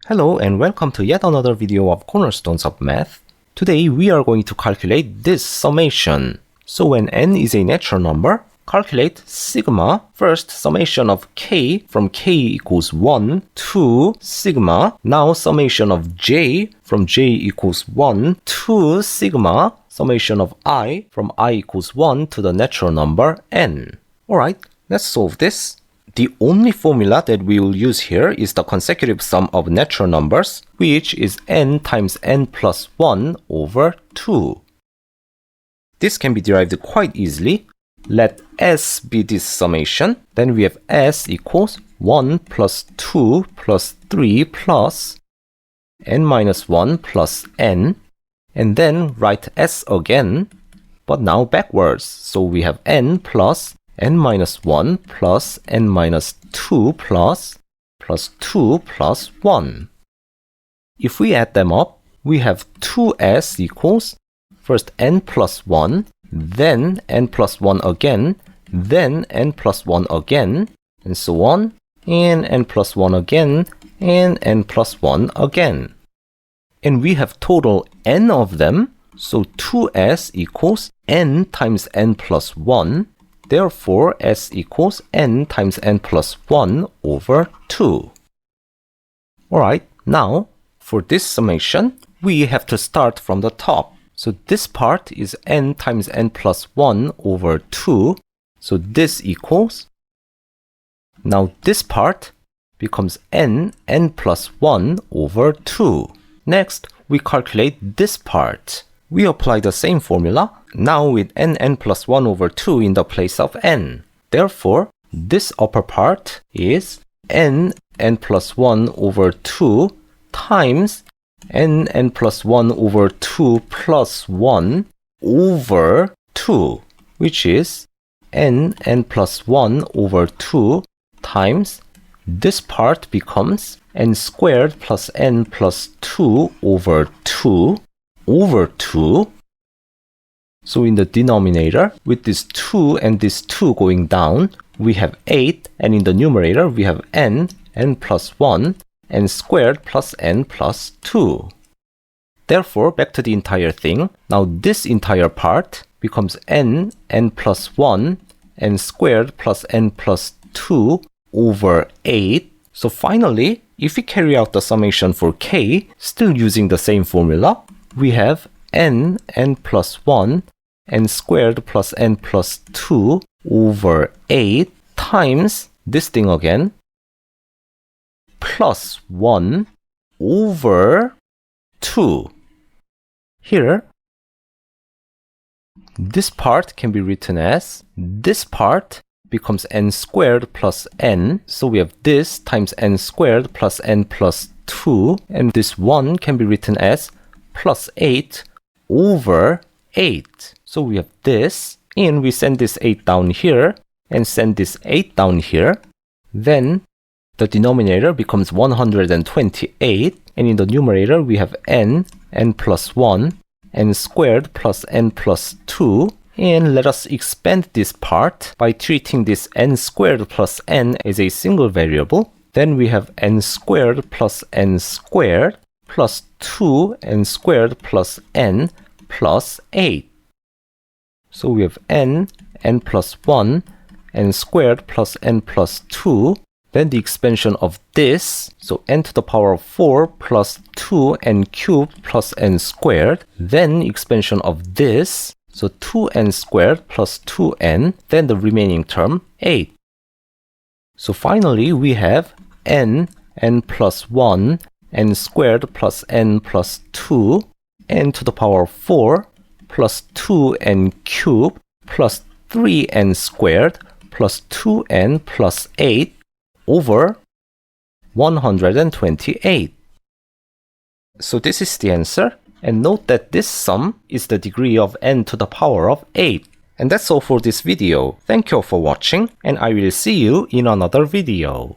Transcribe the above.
Hello and welcome to yet another video of Cornerstones of Math. Today we are going to calculate this summation. So when n is a natural number, calculate sigma, first summation of k from k equals 1 to sigma, now summation of j from j equals 1 to sigma, summation of I from I equals 1 to the natural number n. Alright, let's solve this. The only formula that we will use here is the consecutive sum of natural numbers, which is n times n plus 1 over 2. This can be derived quite easily. Let s be this summation. Then we have s equals 1 plus 2 plus 3 plus n minus 1 plus n. And then write s again, but now backwards. So we have n plus n minus 1 plus n minus 2 plus 2 plus 1. If we add them up, we have 2s equals first n plus 1, then n plus 1 again, then n plus 1 again, and so on, and n plus 1 again, and n plus 1 again. And we have total n of them, so 2s equals n times n plus 1. Therefore, s equals n times n plus 1 over 2. Alright, now, for this summation, we have to start from the top. So this part is n times n plus 1 over 2. So this equals, now this part becomes n plus 1 over 2. Next, we calculate this part. We apply the same formula, now with n plus 1 over 2 in the place of n. Therefore, this upper part is n plus 1 over 2 times n plus 1 over 2 plus 1 over 2, which is n plus 1 over 2 times this part becomes n squared plus n plus 2 over 2 over 2. So in the denominator, with this 2 and this 2 going down, we have 8, and in the numerator we have n plus 1, n squared plus n plus 2. Therefore, back to the entire thing, now this entire part becomes n plus 1, n squared plus n plus 2 over 8. So finally, if we carry out the summation for k, still using the same formula, we have n plus 1, n squared plus n plus 2 over 8 times this thing again, plus 1 over 2. Here, this part can be written as, this part becomes n squared plus n, so we have this times n squared plus n plus 2, and this 1 can be written as plus 8 over 8. So we have this, and we send this 8 down here, and send this 8 down here. Then the denominator becomes 128, and in the numerator we have n plus 1, n squared plus n plus 2. And let us expand this part by treating this n squared plus n as a single variable. Then we have n squared plus n squared plus 2n squared plus n plus 8. So we have n plus 1, n squared plus n plus 2. Then the expansion of this, so n to the power of 4 plus 2n cubed plus n squared. Then expansion of this, so 2n squared plus 2n. Then the remaining term, 8. So finally we have n plus 1, n squared plus n plus 2, n to the power of 4 plus 2n cubed plus 3n squared plus 2n plus 8 over 128. So this is the answer, and note that this sum is the degree of n to the power of 8. And that's all for this video. Thank you all for watching, and I will see you in another video.